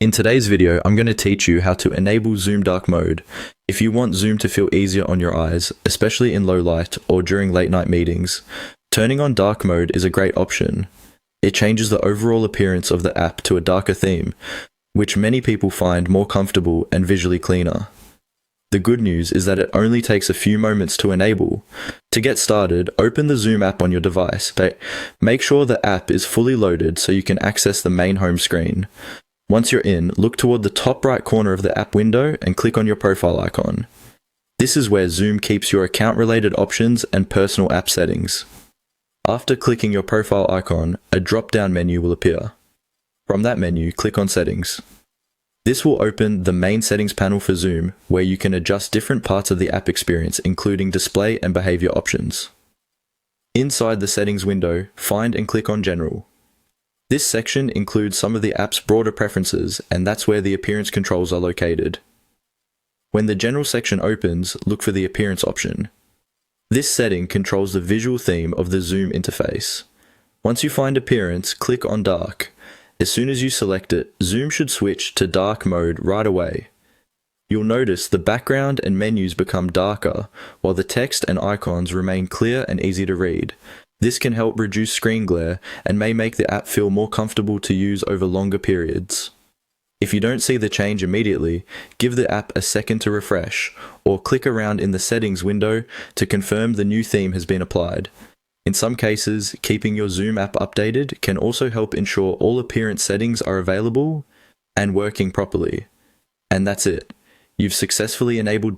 In today's video, I'm going to teach you how to enable Zoom Dark Mode. If you want Zoom to feel easier on your eyes, especially in low light or during late night meetings, turning on Dark Mode is a great option. It changes the overall appearance of the app to a darker theme, which many people find more comfortable and visually cleaner. The good news is that it only takes a few moments to enable. To get started, open the Zoom app on your device, but make sure the app is fully loaded so you can access the main home screen. Once you're in, look toward the top right corner of the app window and click on your profile icon. This is where Zoom keeps your account-related options and personal app settings. After clicking your profile icon, a drop-down menu will appear. From that menu, click on Settings. This will open the main settings panel for Zoom, where you can adjust different parts of the app experience, including display and behavior options. Inside the settings window, find and click on General. This section includes some of the app's broader preferences, and that's where the appearance controls are located. When the General section opens, look for the Appearance option. This setting controls the visual theme of the Zoom interface. Once you find Appearance, click on Dark. As soon as you select it, Zoom should switch to Dark Mode right away. You'll notice the background and menus become darker, while the text and icons remain clear and easy to read. This can help reduce screen glare and may make the app feel more comfortable to use over longer periods. If you don't see the change immediately, give the app a second to refresh, or click around in the settings window to confirm the new theme has been applied. In some cases, keeping your Zoom app updated can also help ensure all appearance settings are available and working properly. And that's it. You've successfully enabled